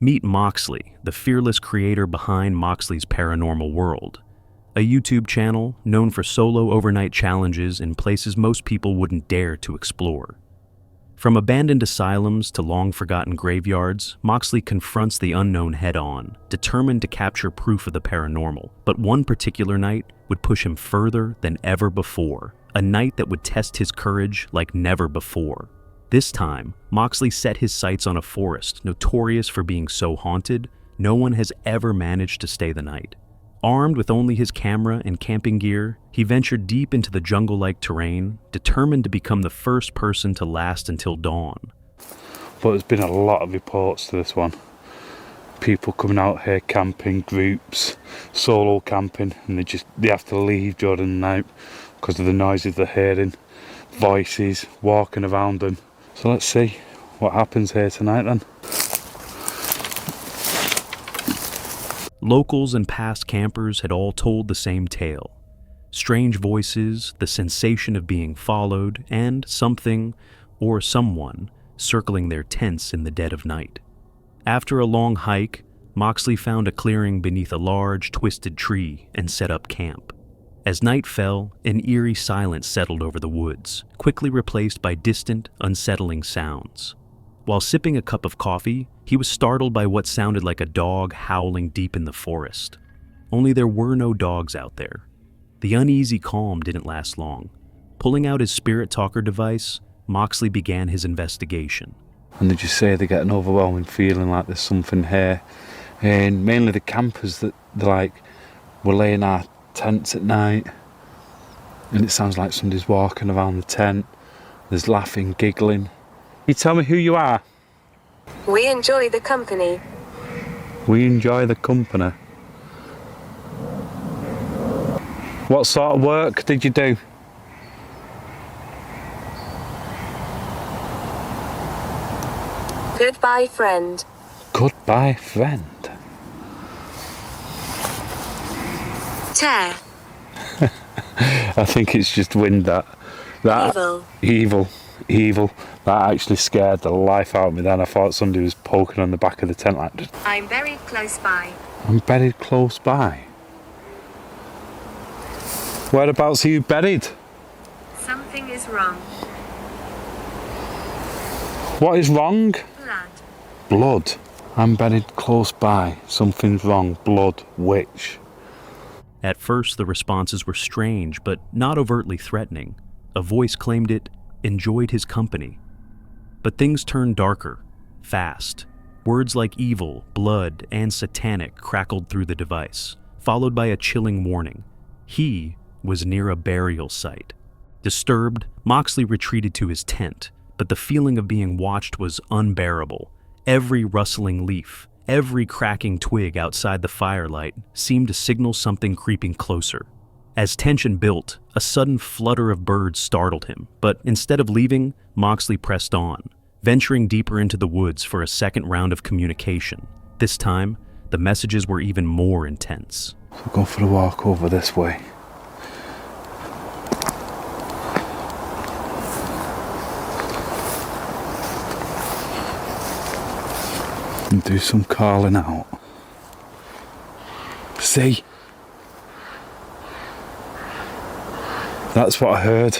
Meet Moxley, the fearless creator behind Moxley's Paranormal World, a YouTube channel known for solo overnight challenges in places most people wouldn't dare to explore. From abandoned asylums to long-forgotten graveyards, Moxley confronts the unknown head-on, determined to capture proof of the paranormal. But one particular night would push him further than ever before, a night that would test his courage like never before. This time, Moxley set his sights on a forest notorious for being so haunted, no one has ever managed to stay the night. Armed with only his camera and camping gear, he ventured deep into the jungle-like terrain, determined to become the first person to last until dawn. But there's been a lot of reports to this one. People coming out here camping, groups, solo camping, and they have to leave during the night because of the noises they're hearing, voices walking around them. So let's see what happens here tonight then. Locals and past campers had all told the same tale. Strange voices, the sensation of being followed, and something, or someone, circling their tents in the dead of night. After a long hike, Moxley found a clearing beneath a large, twisted tree and set up camp. As night fell, an eerie silence settled over the woods, quickly replaced by distant, unsettling sounds. While sipping a cup of coffee, he was startled by what sounded like a dog howling deep in the forest. Only there were no dogs out there. The uneasy calm didn't last long. Pulling out his spirit talker device, Moxley began his investigation. And they just say they get an overwhelming feeling like there's something here. And mainly the campers that we're laying our tents at night. And it sounds like somebody's walking around the tent. There's laughing, giggling. You tell me who you are? We enjoy the company. We enjoy the company. What sort of work did you do? Goodbye, friend. Goodbye, friend. Tear. I think it's just wind that evil. That actually scared the life out of me then. I thought somebody was poking on the back of the tent like just... I'm buried close by. I'm buried close by. Whereabouts are you buried? Something is wrong. What is wrong? Blood. Blood. I'm buried close by. Something's wrong. Blood. Witch. At first, the responses were strange, but not overtly threatening. A voice claimed it enjoyed his company. But things turned darker, fast. Words like evil, blood, and satanic crackled through the device, followed by a chilling warning. He was near a burial site. Disturbed, Moxley retreated to his tent, but the feeling of being watched was unbearable. Every rustling leaf, every cracking twig outside the firelight seemed to signal something creeping closer. As tension built, a sudden flutter of birds startled him, but instead of leaving, Moxley pressed on, venturing deeper into the woods for a second round of communication. This time, the messages were even more intense. So go for a walk over this way. And do some calling out. See? That's what I heard.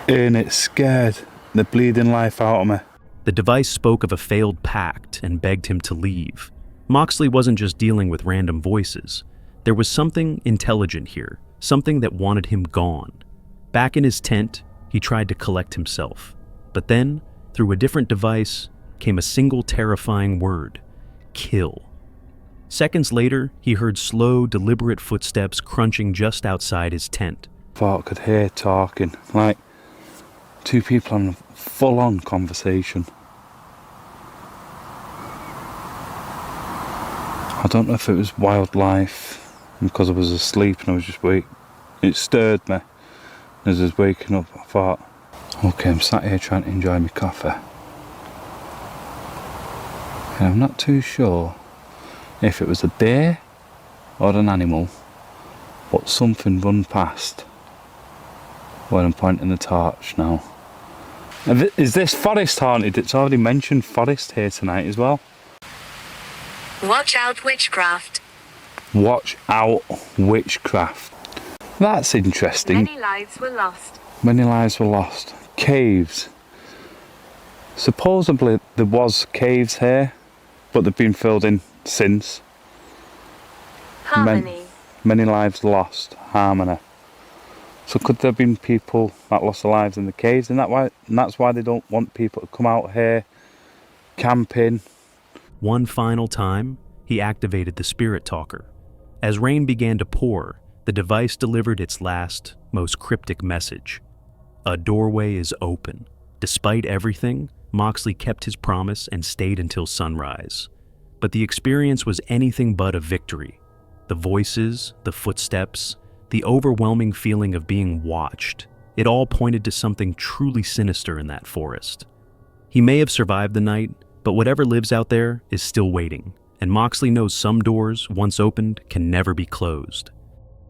And it scared the bleeding life out of me. The device spoke of a failed pact and begged him to leave. Moxley wasn't just dealing with random voices. There was something intelligent here, something that wanted him gone. Back in his tent, he tried to collect himself. But then, through a different device, came a single terrifying word: kill. Seconds later, he heard slow, deliberate footsteps crunching just outside his tent. Thought I could hear talking, like two people having a full-on conversation. I don't know if it was wildlife, because I was asleep and I was just wake. It stirred me. As I was waking up, I thought, okay, I'm sat here trying to enjoy my coffee. And I'm not too sure if it was a bear or an animal, but something run past where I'm pointing the torch now. And is this forest haunted? It's already mentioned forest here tonight as well. Watch out witchcraft. Watch out witchcraft. That's interesting. Many lives were lost. Many lives were lost. Caves. Supposedly there was caves here, but they've been filled in since. Harmony. Many lives lost. Harmony. So could there have been people that lost their lives in the caves, and that's why they don't want people to come out here camping? One final time, he activated the spirit talker. As rain began to pour, the device delivered its last, most cryptic message. A doorway is open. Despite everything, Moxley kept his promise and stayed until sunrise. But the experience was anything but a victory. The voices, the footsteps, the overwhelming feeling of being watched, it all pointed to something truly sinister in that forest. He may have survived the night, but whatever lives out there is still waiting, and Moxley knows some doors, once opened, can never be closed.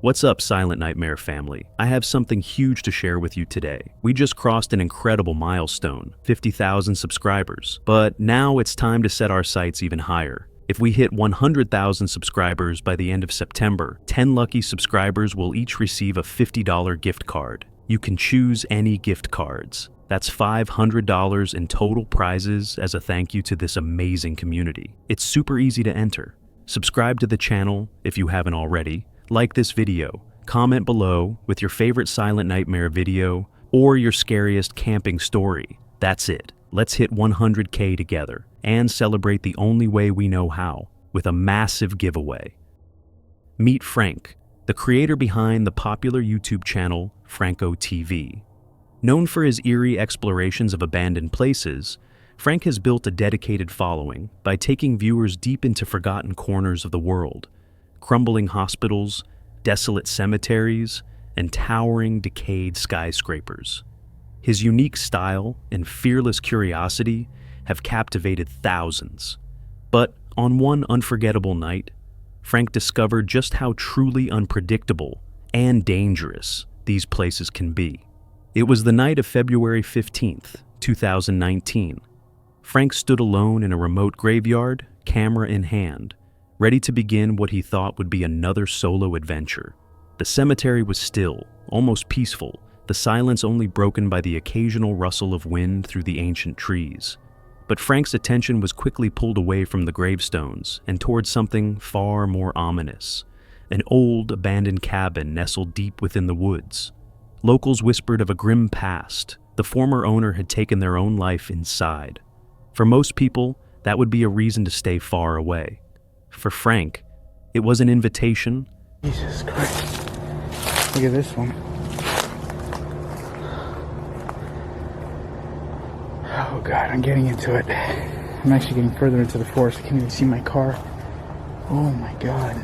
What's up, Silent Nightmare family? I have something huge to share with you today. We just crossed an incredible milestone, 50,000 subscribers, but now it's time to set our sights even higher. If we hit 100,000 subscribers by the end of September, 10 lucky subscribers will each receive a $50 gift card. You can choose any gift cards. That's $500 in total prizes as a thank you to this amazing community. It's super easy to enter. Subscribe to the channel if you haven't already, like this video, comment below with your favorite Silent Nightmare video or your scariest camping story. That's it. Let's hit 100K together and celebrate the only way we know how, with a massive giveaway. Meet Frank, the creator behind the popular YouTube channel Franco TV. Known for his eerie explorations of abandoned places, Frank has built a dedicated following by taking viewers deep into forgotten corners of the world, crumbling hospitals, desolate cemeteries, and towering, decayed skyscrapers. His unique style and fearless curiosity have captivated thousands. But on one unforgettable night, Frank discovered just how truly unpredictable and dangerous these places can be. It was the night of February 15th, 2019. Frank stood alone in a remote graveyard, camera in hand, ready to begin what he thought would be another solo adventure. The cemetery was still, almost peaceful, the silence only broken by the occasional rustle of wind through the ancient trees. But Frank's attention was quickly pulled away from the gravestones and towards something far more ominous. An old, abandoned cabin nestled deep within the woods. Locals whispered of a grim past. The former owner had taken their own life inside. For most people, that would be a reason to stay far away. For Frank, it was an invitation. Jesus Christ. Look at this one. Oh God, I'm getting into it. I'm actually getting further into the forest. I can't even see my car. Oh my God.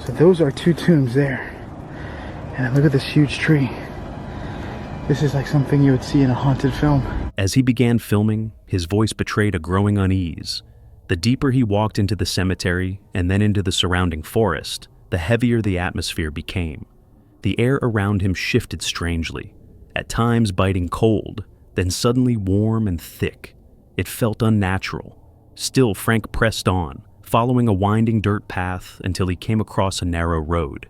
So those are two tombs there. And look at this huge tree. This is like something you would see in a haunted film. As he began filming, his voice betrayed a growing unease. The deeper he walked into the cemetery and then into the surrounding forest, the heavier the atmosphere became. The air around him shifted strangely, at times biting cold, then suddenly warm and thick. It felt unnatural. Still, Frank pressed on, following a winding dirt path until he came across a narrow road.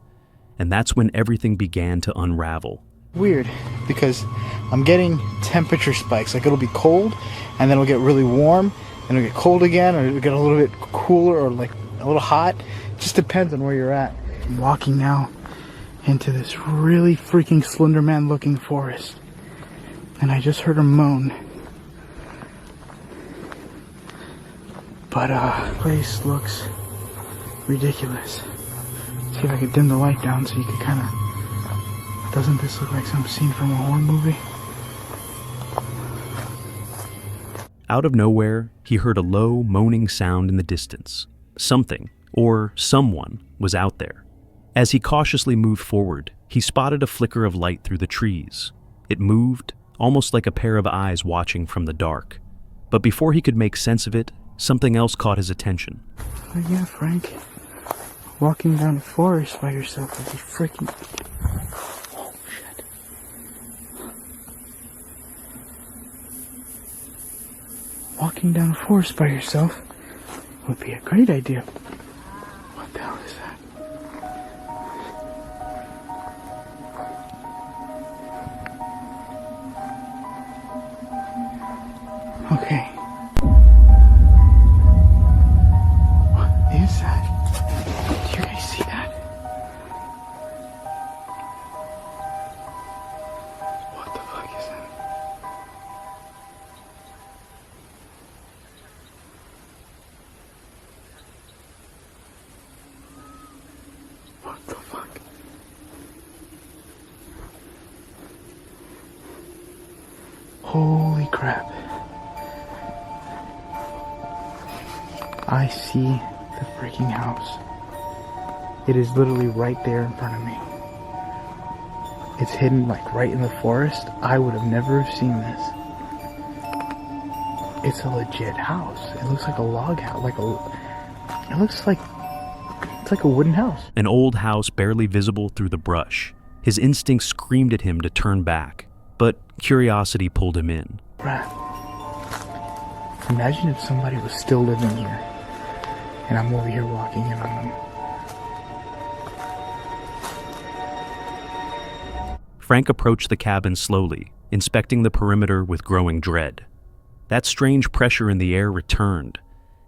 And that's when everything began to unravel. Weird, because I'm getting temperature spikes. Like it'll be cold, and then it'll get really warm, and it'll get cold again, or it'll get a little bit cooler, or like a little hot. It just depends on where you're at. I'm walking now into this really freaking Slender Man looking forest. And I just heard a moan. But place looks ridiculous. See if I can dim the light down so you can kind of... Doesn't this look like some scene from a horror movie? Out of nowhere, he heard a low, moaning sound in the distance. Something, or someone, was out there. As he cautiously moved forward, he spotted a flicker of light through the trees. It moved, almost like a pair of eyes watching from the dark. But before he could make sense of it, something else caught his attention. Oh yeah, Frank. Walking down the forest by yourself would be freaking... Oh, shit. walking down a forest by yourself would be a great idea. What the hell is that? Okay. What is that? Do you guys see that? What the fuck is that? What the fuck? Holy crap. I see the freaking house. It is literally right there in front of me. It's hidden like right in the forest. I would have never have seen this. It's a legit house. It looks like a log house. It looks like it's like a wooden house. An old house barely visible through the brush. His instincts screamed at him to turn back, but curiosity pulled him in. Brad, imagine if somebody was still living here, and I'm over here walking in on them. Frank approached the cabin slowly, inspecting the perimeter with growing dread. That strange pressure in the air returned,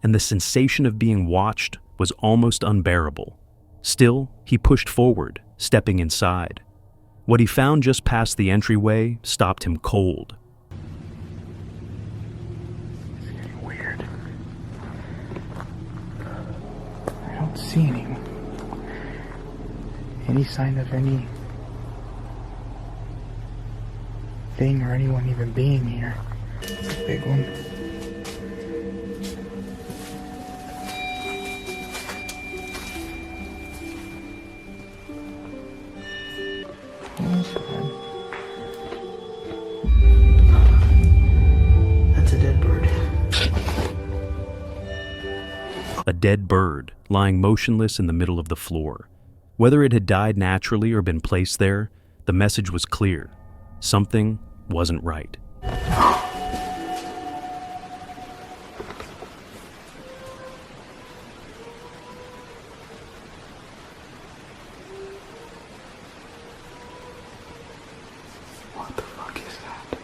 and the sensation of being watched was almost unbearable. Still, he pushed forward, stepping inside. What he found just past the entryway stopped him cold. It's getting weird. I don't see anyone. Any sign of any thing or anyone even being here. It's a big one. That's a dead bird. A dead bird, lying motionless in the middle of the floor. Whether it had died naturally or been placed there, the message was clear. Something wasn't right. What the fuck is that?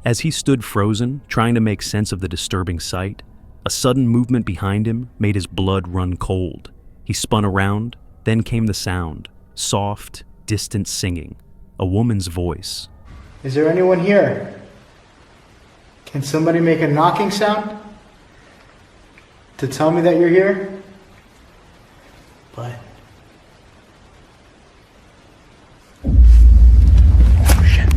As he stood frozen, trying to make sense of the disturbing sight, a sudden movement behind him made his blood run cold. He spun around, then came the sound, soft, distant singing, a woman's voice. Is there anyone here? Can somebody make a knocking sound to tell me that you're here? But oh shit.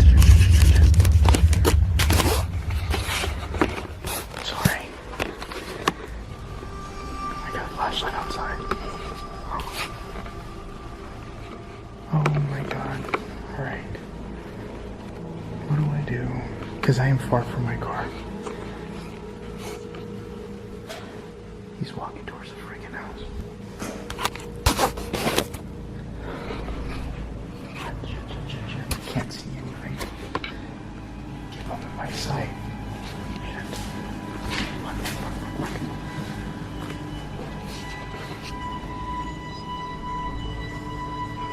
Sorry. I got a flashlight outside. Oh my god. Alright. What do I do? Because I am far from my car. He's walking towards the freaking house. Shit. I can't see anything. Keep up in my sight. Shit. Look.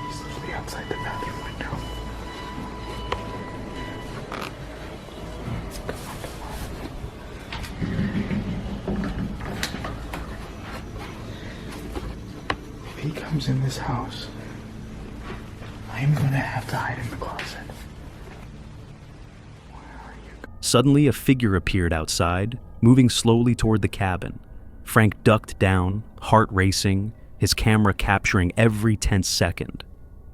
He's literally outside the bathroom window. If he comes in this house, I'm gonna have to hide in the closet. Where are you? Suddenly, a figure appeared outside, moving slowly toward the cabin. Frank ducked down, heart racing, his camera capturing every tense second.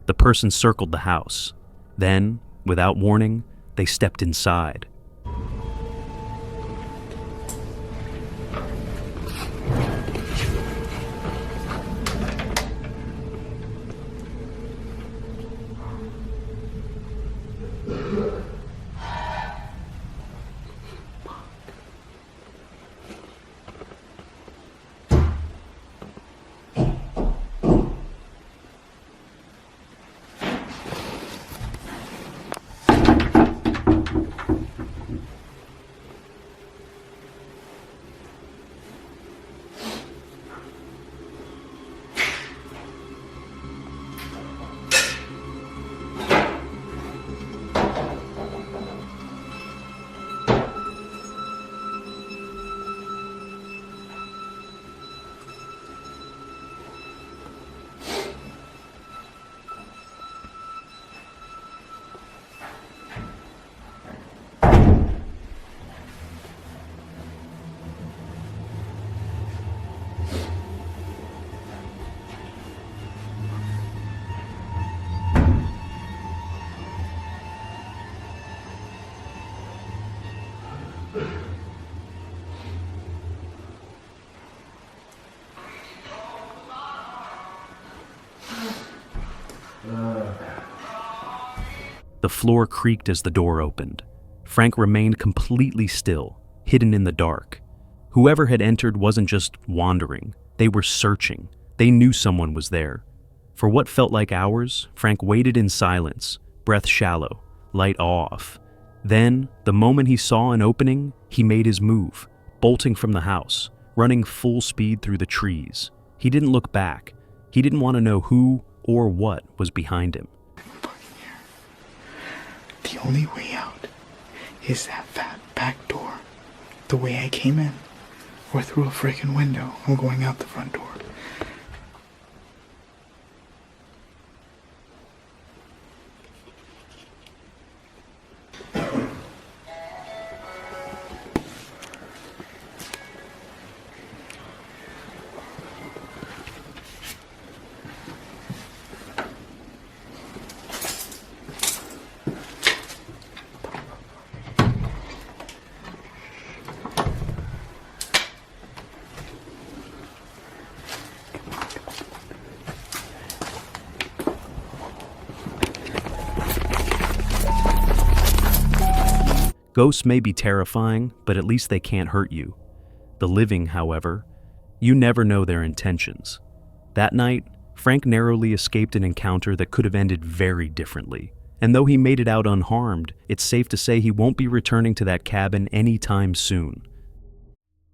The person circled the house. Then, without warning, they stepped inside. The floor creaked as the door opened. Frank remained completely still, hidden in the dark. Whoever had entered wasn't just wandering, they were searching. They knew someone was there. For what felt like hours, Frank waited in silence, breath shallow, light off. Then, the moment he saw an opening, he made his move, bolting from the house, running full speed through the trees. He didn't look back. He didn't want to know who or what was behind him. The only way out is that fat back door. The way I came in. Or through a freaking window. I'm going out the front door. Ghosts may be terrifying, but at least they can't hurt you. The living, however, you never know their intentions. That night, Frank narrowly escaped an encounter that could have ended very differently. And though he made it out unharmed, it's safe to say he won't be returning to that cabin anytime soon.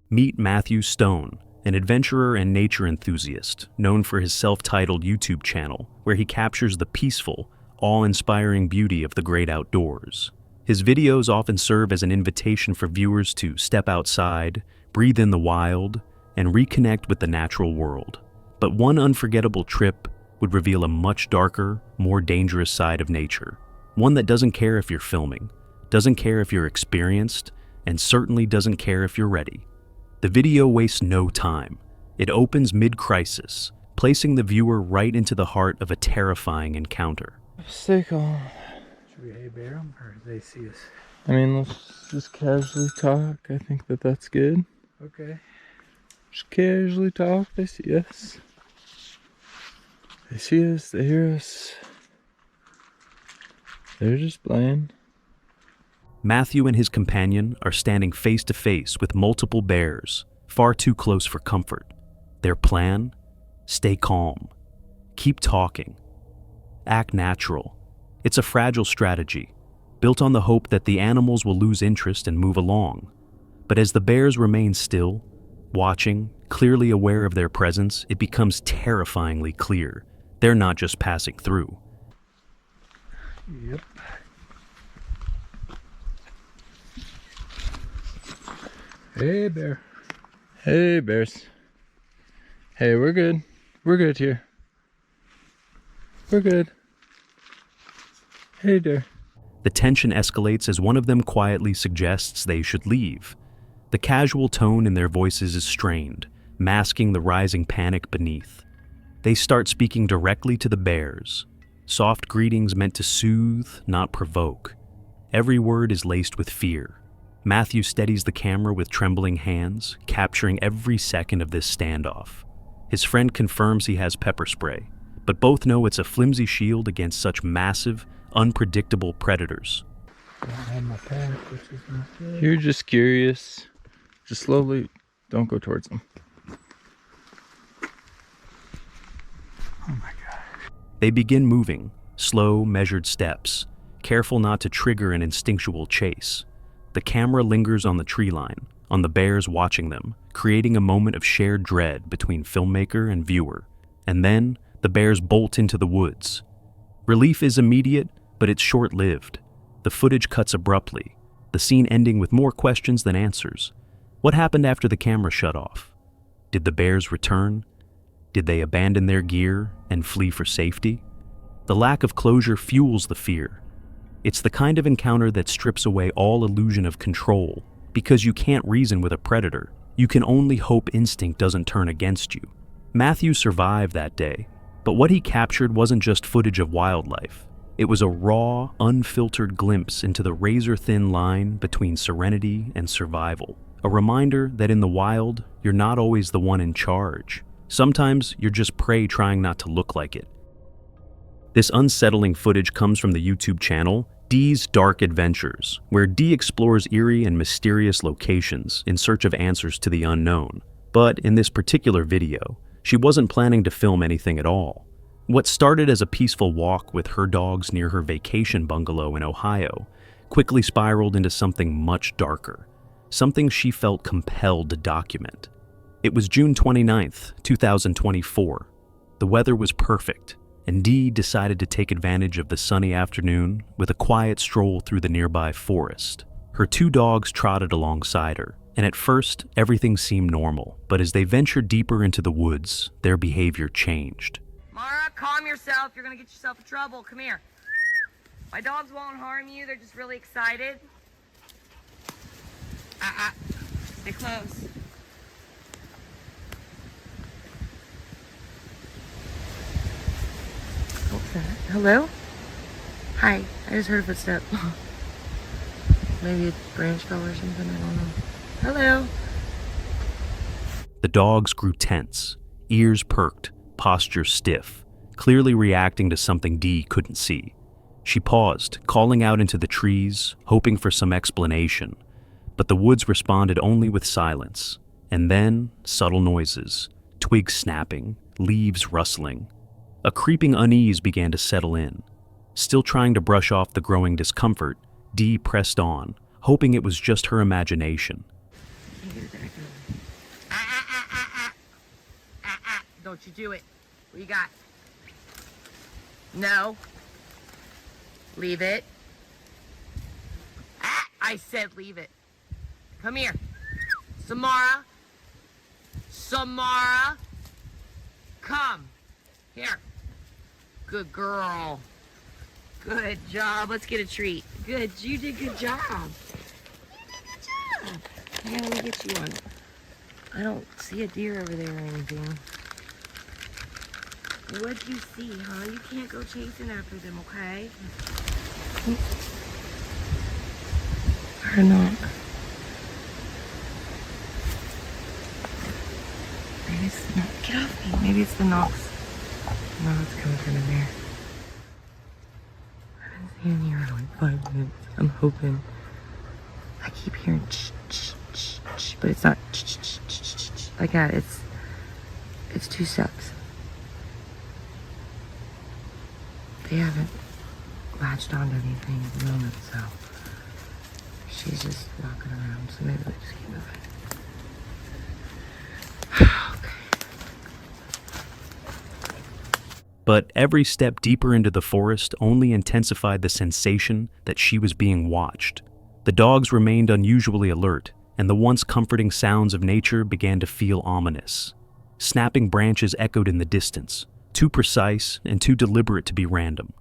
Meet Matthew Stone, an adventurer and nature enthusiast, known for his self-titled YouTube channel, where he captures the peaceful, awe-inspiring beauty of the great outdoors. His videos often serve as an invitation for viewers to step outside, breathe in the wild, and reconnect with the natural world. But one unforgettable trip would reveal a much darker, more dangerous side of nature. One that doesn't care if you're filming, doesn't care if you're experienced, and certainly doesn't care if you're ready. The video wastes no time. It opens mid-crisis, placing the viewer right into the heart of a terrifying encounter. Stay calm. Should we hey bear them or do they see us? I mean, let's just casually talk. I think that's good. Okay. Just casually talk. They see us. They see us. They hear us. They're just playing. Matthew and his companion are standing face to face with multiple bears, far too close for comfort. Their plan? Stay calm. Keep talking. Act natural. It's a fragile strategy, built on the hope that the animals will lose interest and move along. But as the bears remain still, watching, clearly aware of their presence, it becomes terrifyingly clear. They're not just passing through. Yep. Hey bear. Hey, bears. Hey, we're good. We're good here. We're good. Hey there. The tension escalates as one of them quietly suggests they should leave. The casual tone in their voices is strained, masking the rising panic beneath. They start speaking directly to the bears, soft greetings meant to soothe, not provoke. Every word is laced with fear. Matthew steadies the camera with trembling hands, capturing every second of this standoff. His friend confirms he has pepper spray, but both know it's a flimsy shield against such massive, unpredictable predators. I don't have my pack, which is not good. You're just curious. Just slowly, don't go towards them. Oh my god. They begin moving, slow, measured steps, careful not to trigger an instinctual chase. The camera lingers on the tree line, on the bears watching them, creating a moment of shared dread between filmmaker and viewer. And then, the bears bolt into the woods. Relief is immediate, but it's short-lived. The footage cuts abruptly, the scene ending with more questions than answers. What happened after the camera shut off? Did the bears return? Did they abandon their gear and flee for safety? The lack of closure fuels the fear. It's the kind of encounter that strips away all illusion of control, because you can't reason with a predator. You can only hope instinct doesn't turn against you. Matthew survived that day, but what he captured wasn't just footage of wildlife. It was a raw, unfiltered glimpse into the razor-thin line between serenity and survival. A reminder that in the wild, you're not always the one in charge. Sometimes you're just prey trying not to look like it. This unsettling footage comes from the YouTube channel Dee's Dark Adventures, where Dee explores eerie and mysterious locations in search of answers to the unknown. But in this particular video, she wasn't planning to film anything at all. What started as a peaceful walk with her dogs near her vacation bungalow in Ohio quickly spiraled into something much darker, something she felt compelled to document. It was June 29th, 2024. The weather was perfect, and Dee decided to take advantage of the sunny afternoon with a quiet stroll through the nearby forest. Her two dogs trotted alongside her, and at first, everything seemed normal, but as they ventured deeper into the woods, their behavior changed. Mara, calm yourself. You're gonna get yourself in trouble. Come here. My dogs won't harm you. They're just really excited. Stay close. What's that? Hello? Hi. I just heard a footstep. Maybe a branch fell or something. I don't know. Hello. The dogs grew tense, ears perked, posture stiff, clearly reacting to something Dee couldn't see. She paused, calling out into the trees, hoping for some explanation, but the woods responded only with silence, and then subtle noises, twigs snapping, leaves rustling. A creeping unease began to settle in. Still trying to brush off the growing discomfort, Dee pressed on, hoping it was just her imagination. Don't you do it. What you got? No. Leave it. I said leave it. Come here. Samara. Samara. Come. Here. Good girl. Good job. Let's get a treat. Good. You did good job. You did good job. Yeah, let me get you one. I don't see a deer over there or anything. What'd you see, huh? You can't go chasing after them, okay? Or not. Maybe it's the knock. Get off me. Maybe it's the knocks. No, it's coming from in there. I haven't seen any here in like 5 minutes. I'm hoping. I keep hearing but it's not like that. It's two steps. They haven't latched onto anything at the moment, so she's just walking around, so maybe we'll just keep moving. But every step deeper into the forest only intensified the sensation that she was being watched. The dogs remained unusually alert, and the once comforting sounds of nature began to feel ominous. Snapping branches echoed in the distance, too precise and too deliberate to be random.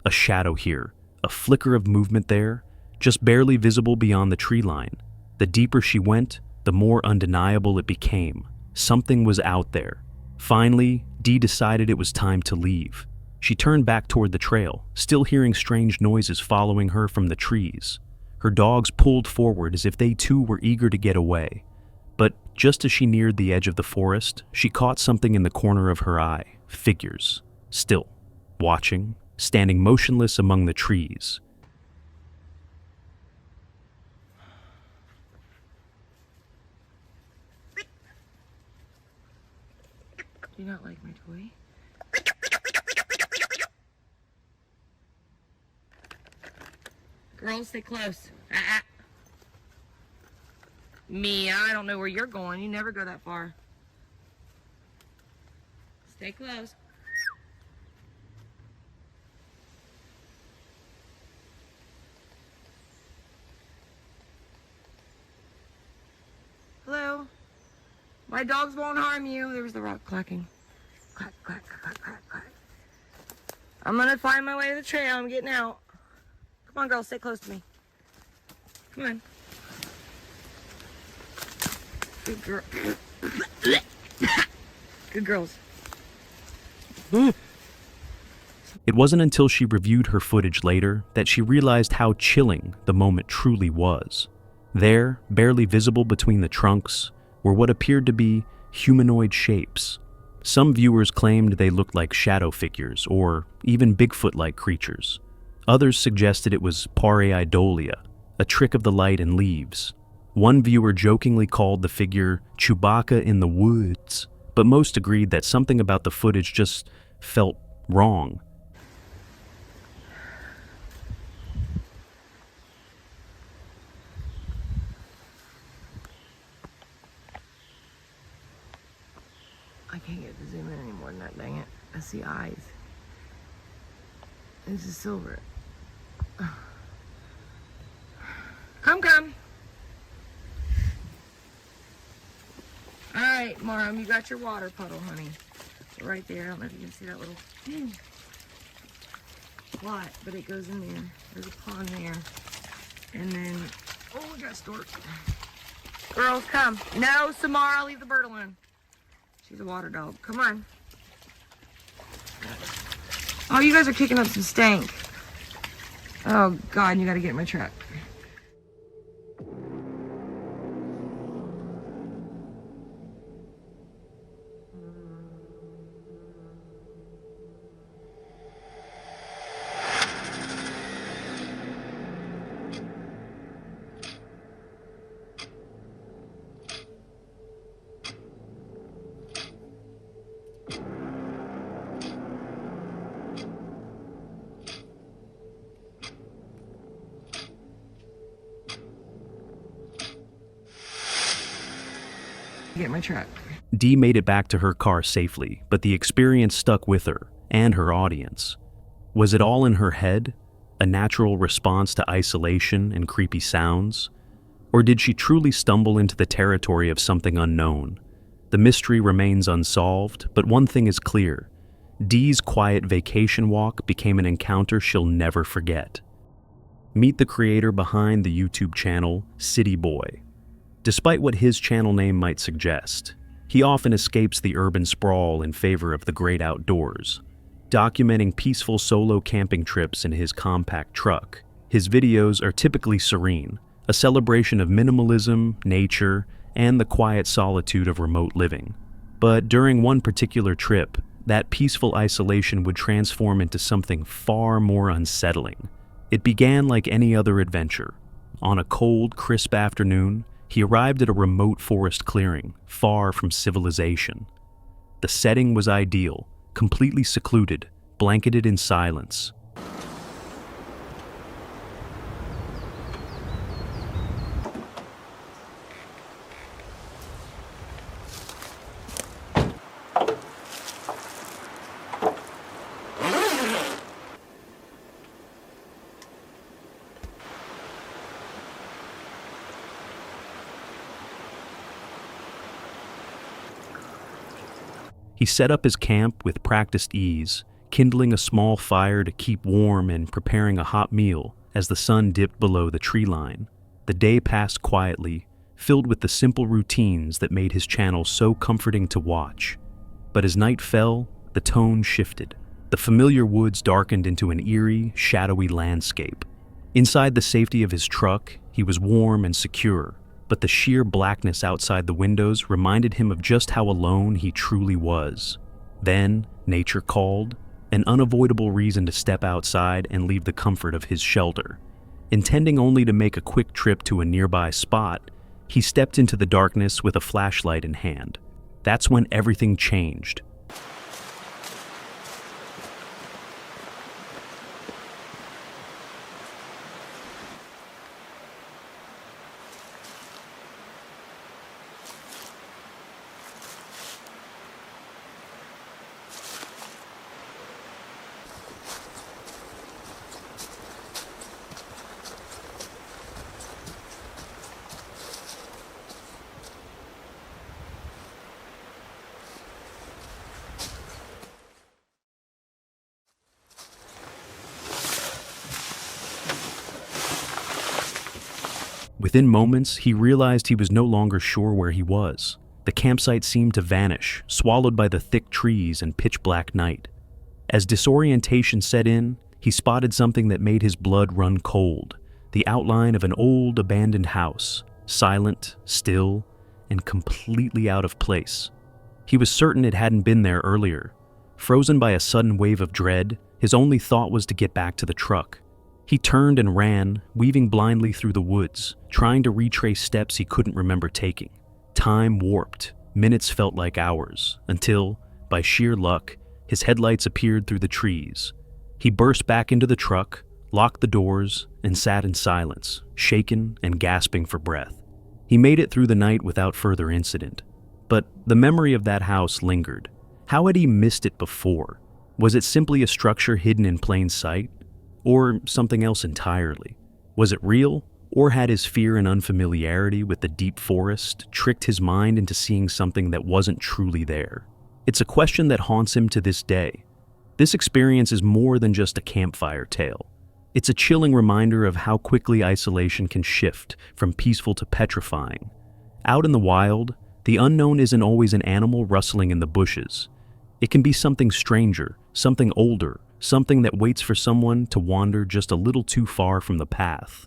A shadow here, a flicker of movement there, just barely visible beyond the tree line. The deeper she went, the more undeniable it became. Something was out there. Finally, Dee decided it was time to leave. She turned back toward the trail, still hearing strange noises following her from the trees. Her dogs pulled forward as if they too were eager to get away. But just as she neared the edge of the forest, she caught something in the corner of her eye. Figures. Still. Watching. Standing motionless among the trees. Do you not like my toy? Girls, stay close. Mia, I don't know where you're going. You never go that far. Stay close. Hello? My dogs won't harm you. There was the rock clacking. Clack, clack, clack, clack, clack. I'm gonna find my way to the trail. I'm getting out. Come on, girls, stay close to me. Come on. Good girl. Good girls. It wasn't until she reviewed her footage later that she realized how chilling the moment truly was. There, barely visible between the trunks, were what appeared to be humanoid shapes. Some viewers claimed they looked like shadow figures or even Bigfoot-like creatures. Others suggested it was pareidolia, a trick of the light and leaves. One viewer jokingly called the figure Chewbacca in the woods, but most agreed that something about the footage just felt wrong. I can't get to zoom in anymore than that, dang it. I see eyes. This is silver. Come. All right, Mom, you got your water puddle, honey. Right there. I don't know if you can see that little plot, but it goes in there. There's a pond there. And then, oh, we got a stork. Girls, come. No, Samara, leave the bird alone. She's a water dog. Come on. Oh, you guys are kicking up some stank. Oh, God, you got to get in my truck. Get my truck. Dee made it back to her car safely, but the experience stuck with her and her audience. Was it all in her head? A natural response to isolation and creepy sounds? Or did she truly stumble into the territory of something unknown? The mystery remains unsolved, but one thing is clear. Dee's quiet vacation walk became an encounter she'll never forget. Meet the creator behind the YouTube channel, City Boy. Despite what his channel name might suggest, he often escapes the urban sprawl in favor of the great outdoors. Documenting peaceful solo camping trips in his compact truck, his videos are typically serene, a celebration of minimalism, nature, and the quiet solitude of remote living. But during one particular trip, that peaceful isolation would transform into something far more unsettling. It began like any other adventure. On a cold, crisp afternoon, he arrived at a remote forest clearing, far from civilization. The setting was ideal, completely secluded, blanketed in silence. He set up his camp with practiced ease, kindling a small fire to keep warm and preparing a hot meal as the sun dipped below the tree line. The day passed quietly, filled with the simple routines that made his channel so comforting to watch. But as night fell, the tone shifted. The familiar woods darkened into an eerie, shadowy landscape. Inside the safety of his truck, he was warm and secure, but the sheer blackness outside the windows reminded him of just how alone he truly was. Then, nature called, an unavoidable reason to step outside and leave the comfort of his shelter. Intending only to make a quick trip to a nearby spot, he stepped into the darkness with a flashlight in hand. That's when everything changed. Within moments, he realized he was no longer sure where he was. The campsite seemed to vanish, swallowed by the thick trees and pitch-black night. As disorientation set in, he spotted something that made his blood run cold, the outline of an old, abandoned house, silent, still, and completely out of place. He was certain it hadn't been there earlier. Frozen by a sudden wave of dread, his only thought was to get back to the truck. He turned and ran, weaving blindly through the woods, trying to retrace steps he couldn't remember taking. Time warped. Minutes felt like hours, until, by sheer luck, his headlights appeared through the trees. He burst back into the truck, locked the doors, and sat in silence, shaken and gasping for breath. He made it through the night without further incident. But the memory of that house lingered. How had he missed it before? Was it simply a structure hidden in plain sight? Or something else entirely? Was it real? Or had his fear and unfamiliarity with the deep forest tricked his mind into seeing something that wasn't truly there? It's a question that haunts him to this day. This experience is more than just a campfire tale. It's a chilling reminder of how quickly isolation can shift from peaceful to petrifying. Out in the wild, the unknown isn't always an animal rustling in the bushes. It can be something stranger, something older, something that waits for someone to wander just a little too far from the path.